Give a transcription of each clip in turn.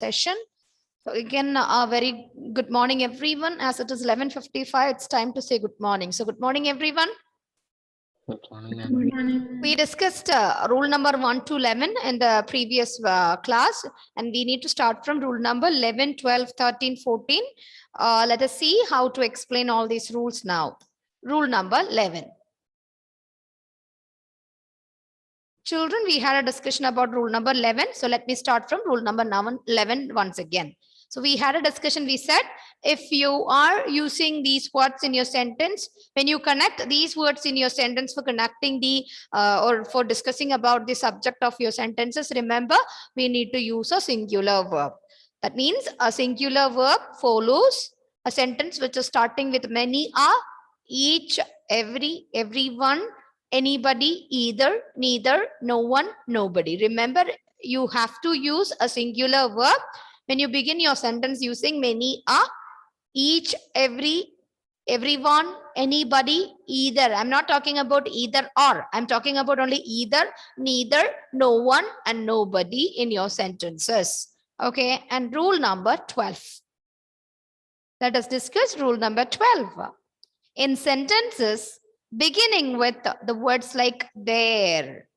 session. So again, a very good morning, everyone. As it is 11:55, it's time to say good morning. So good morning, everyone. Good morning, ma'am. Good morning. We discussed rule number 1 to 11 in the previous class, and we need to start from rule number 11, 12, 13, 14. Let us see how to explain all these rules now. Rule number 11. Children, we had a discussion about rule number 11. So let me start from rule number 11 once again. So we had a discussion. We said, if you are using these words in your sentence, when you connect these words in your sentence for connecting the or for discussing about the subject of your sentences, remember, we need to use a singular verb. That means a singular verb follows a sentence which is starting with many, are, each, every, everyone, anybody, either, neither, no one, nobody. Remember, you have to use a singular verb when you begin your sentence using many, are, each, every, everyone, anybody, either. I'm not talking about either or. I'm talking about only either, neither, no one, and nobody in your sentences. Okay, and rule number 12. Let us discuss rule number 12. In sentences beginning with the words like there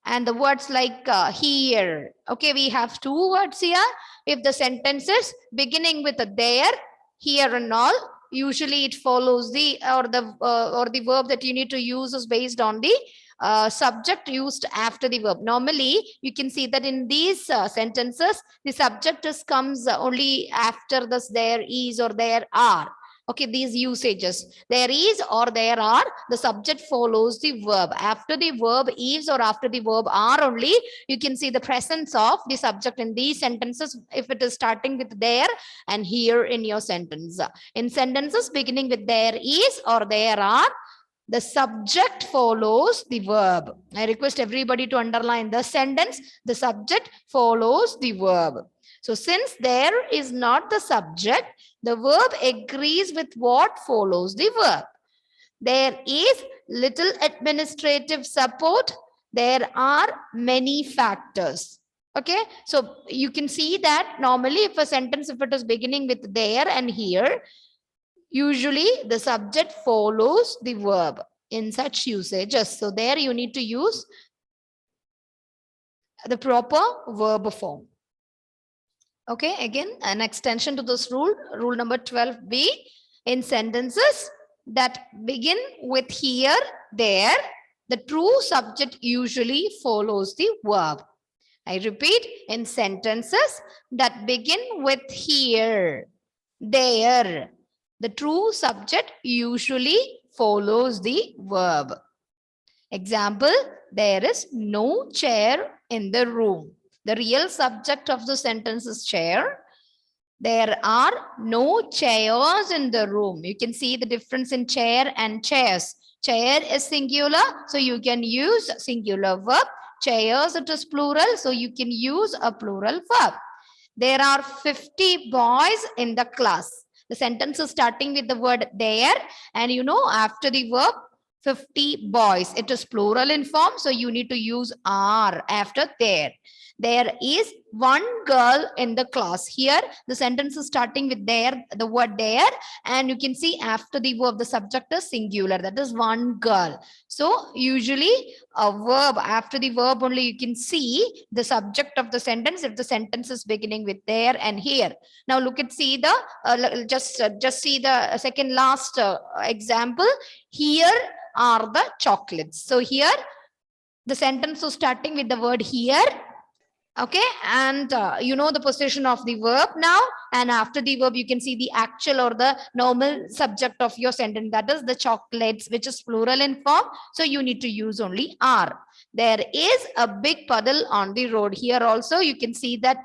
and the words like here. Okay, we have two words here. If the sentence is beginning with a there, here and all, usually it follows the or the verb that you need to use is based on the subject used after the verb. Normally, you can see that in these sentences, the subject comes only after this there is or there are. Okay, these usages, there is or there are, the subject follows the verb. After the verb is or after the verb are only, you can see the presence of the subject in these sentences if it is starting with there and here in your sentence. In sentences beginning with there is or there are, the subject follows the verb. I request everybody to underline the sentence. The subject follows the verb. So since there is not the subject, the verb agrees with what follows the verb. There is little administrative support. There are many factors. Okay, so you can see that normally if a sentence, if it is beginning with there and here, usually the subject follows the verb in such usages. So there you need to use the proper verb form. Okay, again, an extension to this rule, rule number 12b, in sentences that begin with here, there, the true subject usually follows the verb. I repeat, in sentences that begin with here, there, the true subject usually follows the verb. Example, there is no chair in the room. The real subject of the sentence is chair. There are no chairs in the room. You can see the difference in chair and chairs. Chair is singular, so you can use singular verb. Chairs, it is plural, so you can use a plural verb. There are 50 boys in the class. The sentence is starting with the word there, and you know, after the verb, 50 boys. It is plural in form, so you need to use are after there. There is one girl in the class. Here, the sentence is starting with there, the word there, and you can see after the verb, the subject is singular. That is one girl. So usually a verb, after the verb only you can see the subject of the sentence if the sentence is beginning with there and here. Now look at, see the, just see the second last example. Here are the chocolates. So here the sentence is starting with the word here. Okay, and you know the position of the verb now, and after the verb you can see the actual or the normal subject of your sentence, that is the chocolates, which is plural in form, so you need to use only are. There is a big puddle on the road. Here also you can see that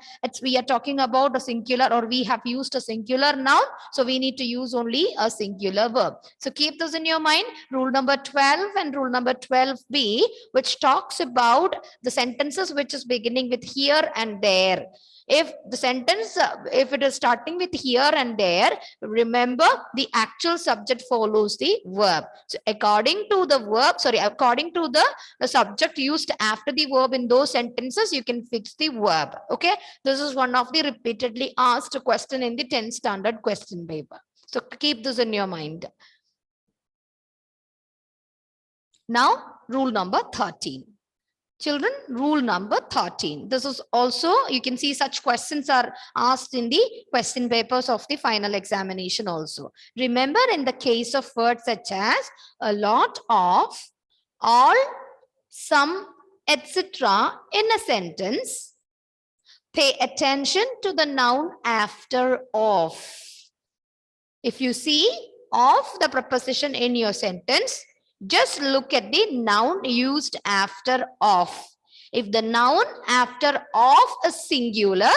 we are talking about a singular, or we have used a singular noun, so we need to use only a singular verb. So keep this in your mind. Rule number 12 and rule number 12b, which talks about the sentences which is beginning with here and there. If the sentence, if it is starting with here and there, remember the actual subject follows the verb. So according to the verb, sorry, according to the subject used after the verb in those sentences, you can fix the verb. Okay, this is one of the repeatedly asked question in the 10th standard question paper. So keep this in your mind. Now, rule number 13. Children, rule number 13. This is also, you can see such questions are asked in the question papers of the final examination also. Remember, in the case of words such as a lot of, all, some, etc. in a sentence, pay attention to the noun after of. If you see of the preposition in your sentence, just look at the noun used after of. If the noun after of is singular,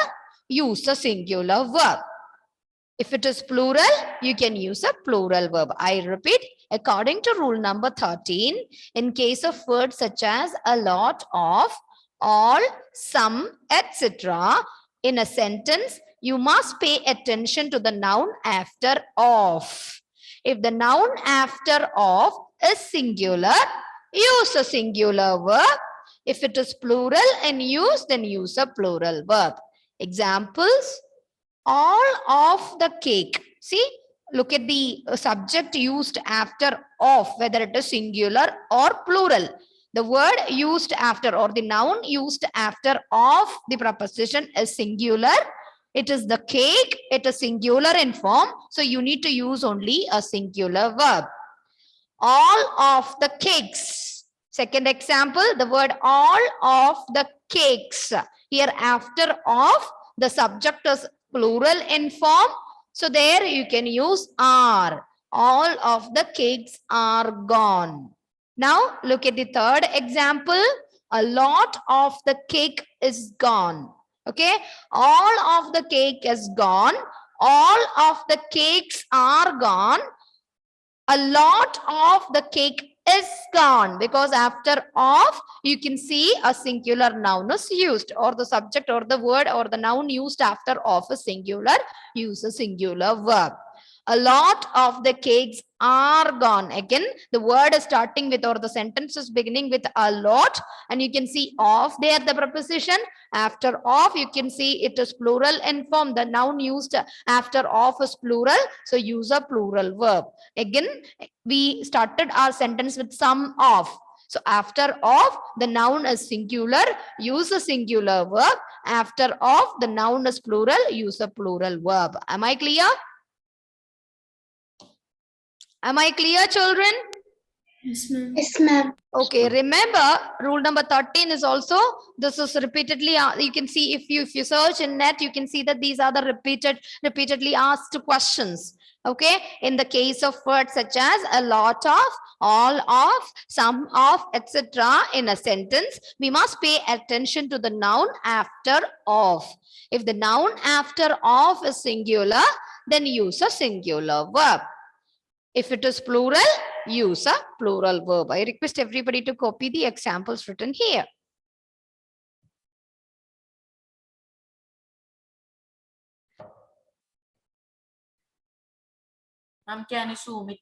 use a singular verb. If it is plural, you can use a plural verb. I repeat, according to rule number 13, in case of words such as a lot of, all, some, etc. in a sentence, you must pay attention to the noun after of. If the noun after of is singular, use a singular verb. If it is plural in use, then use a plural verb. Examples, all of the cake. See, look at the subject used after of, whether it is singular or plural. The word used after or the noun used after of the preposition is singular. It is the cake. It is singular in form. So you need to use only a singular verb. All of the cakes. Second example, the word all of the cakes. Here after of, the subject is plural in form. So there you can use are. All of the cakes are gone. Now look at the third example. A lot of the cake is gone. Okay. All of the cake is gone. All of the cakes are gone. A lot of the cake is gone, because after of you can see a singular noun is used, or the subject or the word or the noun used after of is singular, use a singular verb. A lot of the cakes are gone. Again, the word is starting with, or the sentence is beginning with a lot, and you can see of there the preposition. After of, you can see it is plural in form. The noun used after of is plural, so use a plural verb. Again, we started our sentence with some of. So after of, the noun is singular, use a singular verb. After of, the noun is plural, use a plural verb. Am I clear? Am I clear, children? Yes, ma'am. Yes, ma'am. Okay, remember rule number 13 is also, this is repeatedly, you can see if you search in net, you can see that these are the repeatedly asked questions. Okay, in the case of words such as a lot of, all of, some of, etc. in a sentence, we must pay attention to the noun after of. If the noun after of is singular, then use a singular verb. If it is plural, use a plural verb. I request everybody to copy the examples written here. Ma'am, can you zoom it?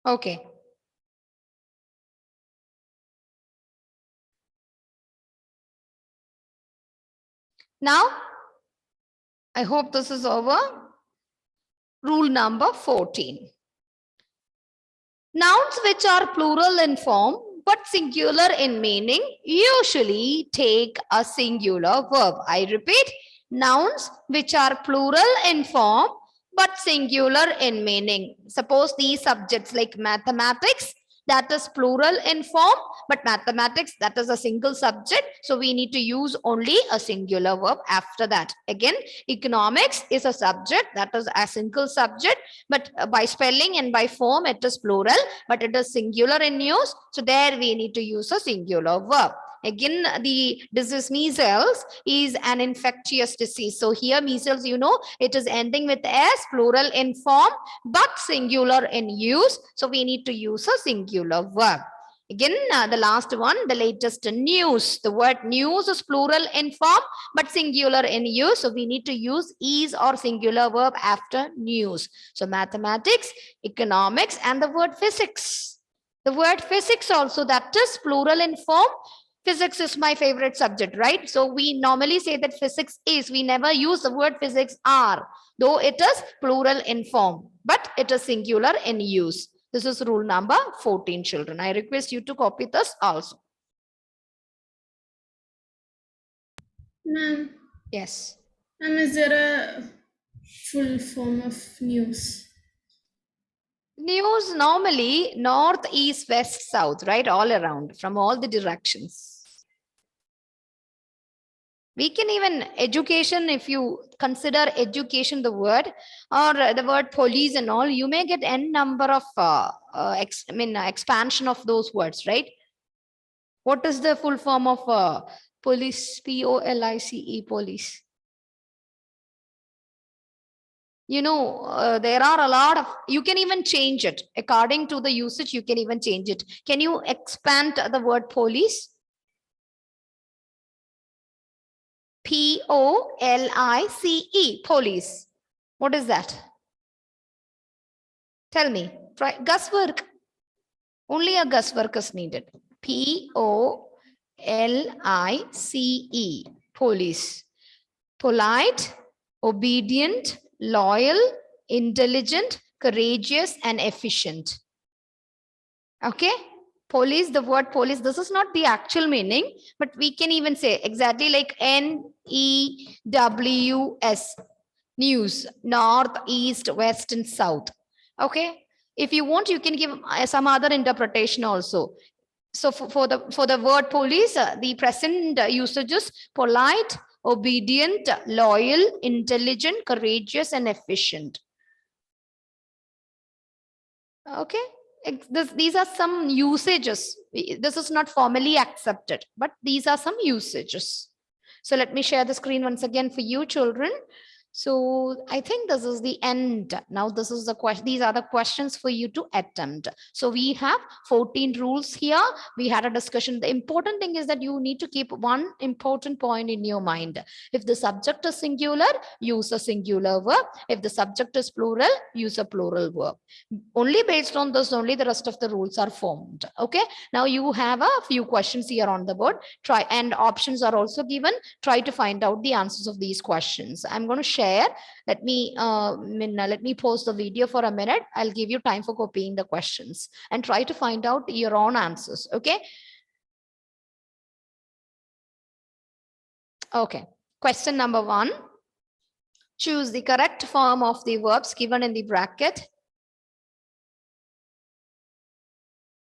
Okay. Now, I hope this is over. Rule number 14. Nouns which are plural in form but singular in meaning usually take a singular verb. I repeat, nouns which are plural in form but singular in meaning. Suppose these subjects like mathematics, that is plural in form, but mathematics, that is a single subject. So we need to use only a singular verb after that. Again, economics is a subject, that is a single subject, but by spelling and by form, it is plural, but it is singular in use. So there we need to use a singular verb. Again, the disease measles is an infectious disease. So here measles, you know, it is ending with S, plural in form, but singular in use. So we need to use a singular verb. Again, the last one, the latest news. The word news is plural in form, but singular in use. So we need to use is or singular verb after news. So mathematics, economics, and the word physics. The word physics also, that is plural in form. Physics is my favorite subject, right? So we normally say that physics is, we never use the word physics are, though it is plural in form, but it is singular in use. This is rule number 14, children. I request you to copy this also. Ma'am, Yes. is there a full form of news? News normally north, east, west, south, right? All around from all the directions. We can even education, if you consider education the word, or the word police and all, you may get n number of expansion of those words, right? What is the full form of police? Police, police. You know, there are a lot of, you can even change it according to the usage. You can even change it. Can you expand the word police? Police, police. What is that? Tell me. Try Gus work. Only a Gus work is needed. Police, police. Polite, obedient, loyal, intelligent, courageous, and efficient. Okay. Police, the word police, this is not the actual meaning, but we can even say exactly like NEWS, news, north, east, west, and south. Okay. If you want, you can give some other interpretation also. So for the word police, the present usage is polite, obedient, loyal, intelligent, courageous, and efficient. Okay. These are some usages. This is not formally accepted, but these are some usages. So let me share the screen once again for you, children. So I think this is the end. Now this is the question. These are the questions for you to attempt. So we have 14 rules here. We had a discussion. The important thing is that you need to keep one important point in your mind. If the subject is singular, use a singular verb. If the subject is plural, use a plural verb. Only based on this, only the rest of the rules are formed. Okay. Now you have a few questions here on the board. Try, and options are also given. Try to find out the answers of these questions. I'm going to share. Let me pause the video for a minute. I'll give you time for copying the questions and try to find out your own answers. Okay. Okay. Question number 1. Choose the correct form of the verbs given in the bracket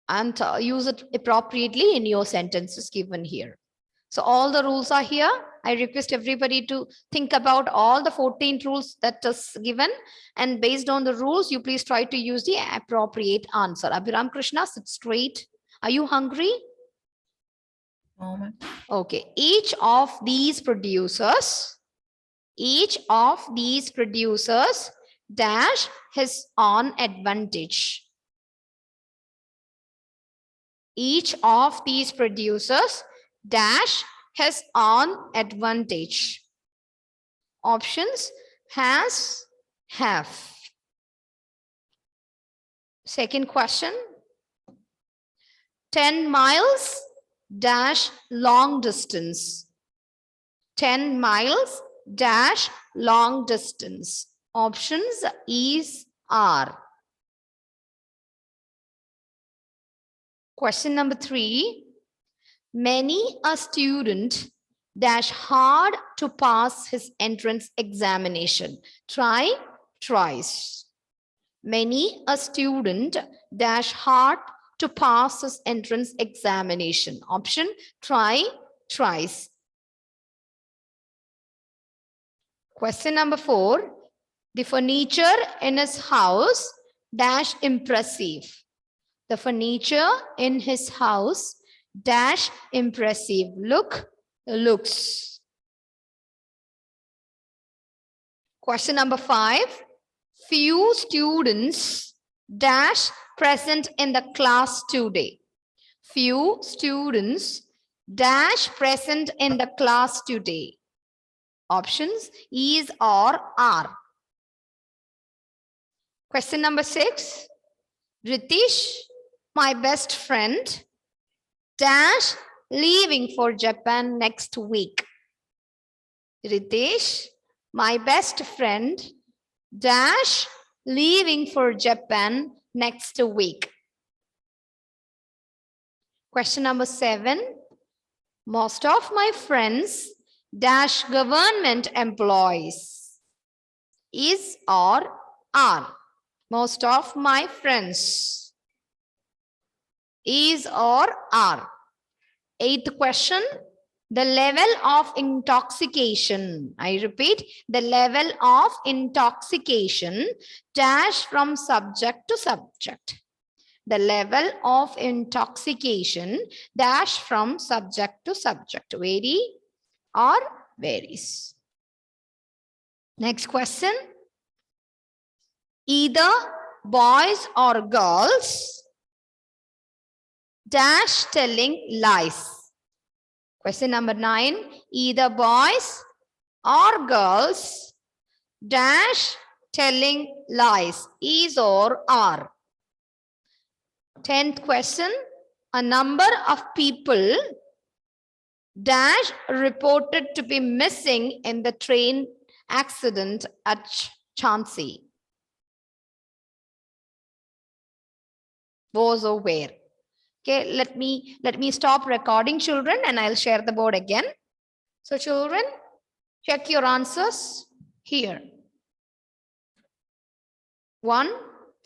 and use it appropriately in your sentences given here. So all the rules are here. I request everybody to think about all the 14 rules that is given, and based on the rules, you please try to use the appropriate answer. Abhiram Krishna, sit straight. Are you hungry? No, ma'am. Okay. Each of these producers dash his own advantage. Each of these producers dash his own advantage. Options: has, have. Second question. 10 miles dash long distance. 10 miles dash long distance. Options is, are. Question number 3. Many a student dash hard to pass his entrance examination. Try, tries. Many a student dash hard to pass his entrance examination. Option: try, tries. Question number 4. The furniture in his house dash impressive. The furniture in his house dash impressive looks. Question number 5. Few students dash present in the class today. Few students dash present in the class today. Options is or are. Question number 6. Ritish, my best friend, dash leaving for Japan next week. Ritesh, my best friend, dash leaving for Japan next week. Question number 7. Most of my friends dash government employees. Is or are. Most of my friends. Is or are. 8th question. The level of intoxication. I repeat, the level of intoxication dash from subject to subject. The level of intoxication dash from subject to subject. Vary or varies. Next question. Either boys or girls dash telling lies. Question number 9. Either boys or girls dash telling lies. Is or are. 10th question. A number of people dash reported to be missing in the train accident at Jhansi. Was or where. Okay, let me stop recording, children, and I'll share the board again. So children, check your answers here.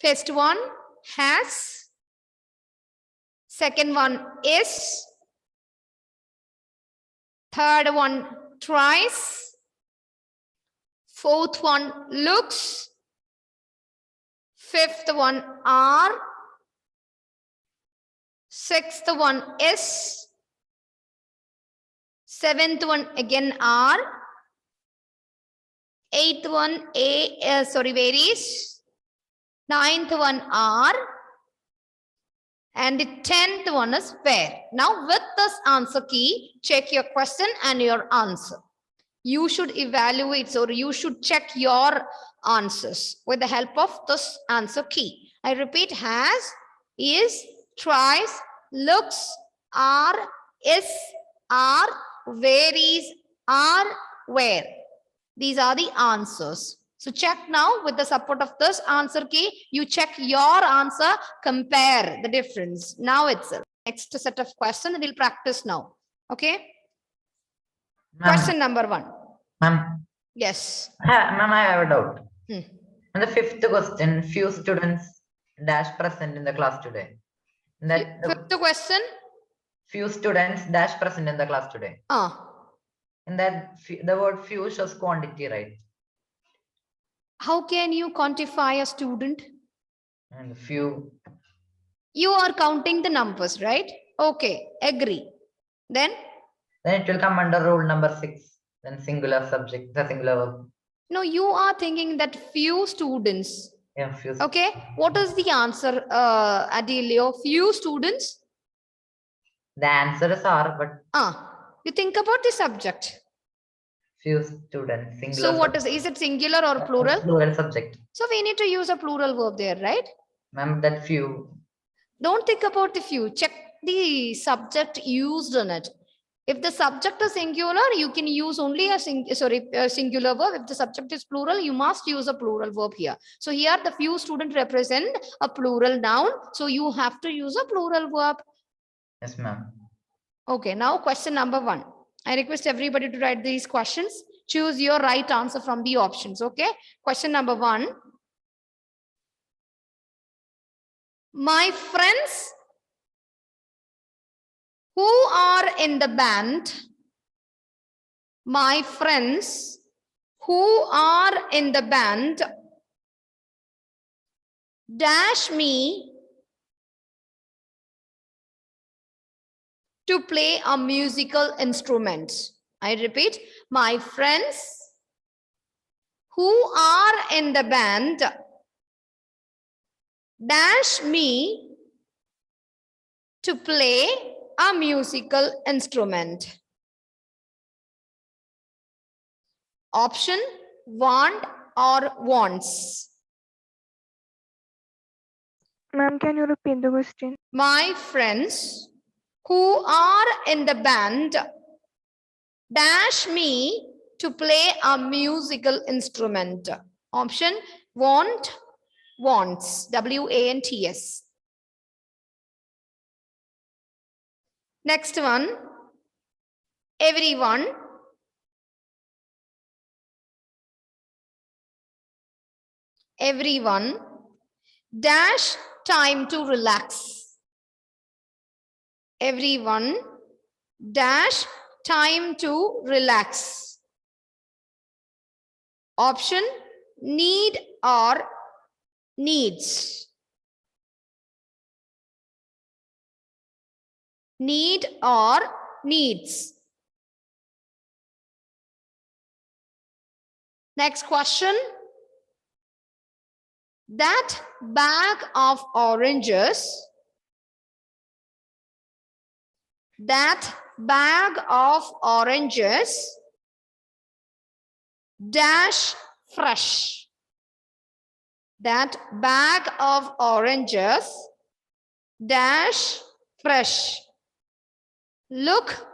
First one has, second one is, third one tries, fourth one looks, fifth one are, sixth one is, seventh one again are, eighth one varies, ninth one are, and the 10th one is where. Now with this answer key, check your question and your answer. You should evaluate or you should check your answers with the help of this answer key. I repeat, has, is, tries, looks, are, is, are, varies, are, where. These are the answers. So check now with the support of this answer key. You check your answer, compare the difference. Now itself. Next set of questions we'll practice now. Okay. Question number 1. Ma'am. Yes. Ma'am, I have a doubt. In the 5th question, few students dash present in the class today. That fifth question. Few students dash present in the class today. In that the word few shows quantity, right? How can you quantify a student? And few. You are counting the numbers, right? Okay, agree. Then it will come under rule number 6. Then singular subject, the singular verb. No, you are thinking that few students. Yeah, few. Okay, what is the answer, Adelio? Few students? The answer is are, but you think about the subject. Few students, singular. So what is it singular or plural? Plural subject. So we need to use a plural verb there, right? Ma'am, that few. Don't think about the few. Check the subject used in it. If the subject is singular, you can use only a singular verb. If the subject is plural, you must use a plural verb here. So here the few students represent a plural noun. So you have to use a plural verb. Yes, ma'am. Okay, now question number 1. I request everybody to write these questions. Choose your right answer from the options. Okay, question number 1. My friends who are in the band, my friends who are in the band dash me to play a musical instrument. I repeat, my friends who are in the band dash me to play a musical instrument. Option want or wants. Ma'am, can you repeat the question? My friends who are in the band dash me to play a musical instrument. Option want, wants, W-A-N-T-S. Next one, everyone. Everyone dash time to relax. Everyone dash time to relax. Option need or needs. Need or needs. Next question. That bag of oranges, that bag of oranges dash fresh. That bag of oranges dash fresh. Look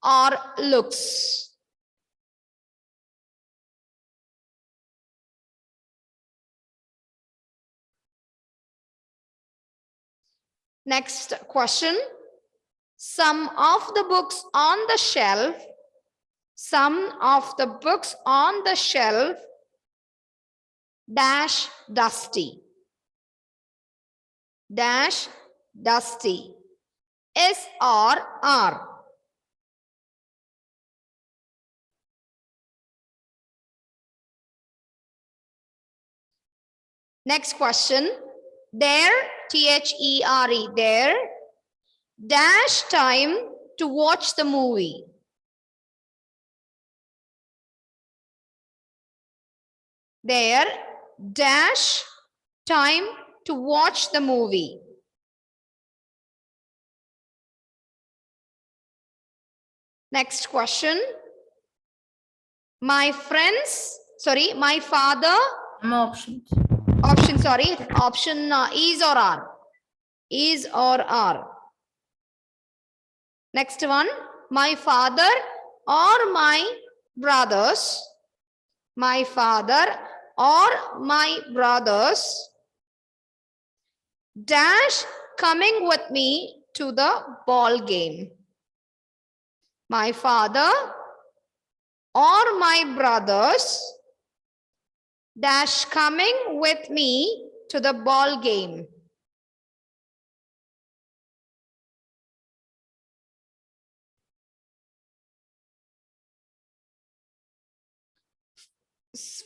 or looks. Next question. Some of the books on the shelf, some of the books on the shelf dash dusty. Dash dusty. S or R. Next question. There, T-H-E-R-E, there, dash time to watch the movie. There, dash time to watch the movie. Next question. My friends, sorry, my father. Options. Option, sorry, option is or are. Is or are. Next one, my father or my brothers. My father or my brothers dash coming with me to the ball game. My father or my brothers dash coming with me to the ball game.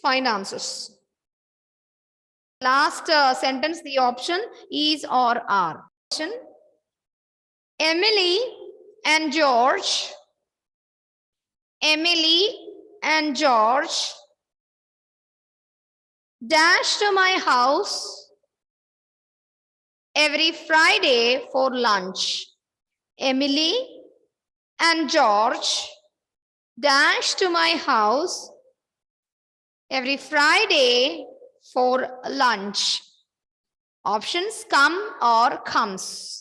Find answers. Last sentence, the option is or are. Emily and George. Emily and George dash to my house every Friday for lunch. Emily and George dash to my house every Friday for lunch. Options come or comes.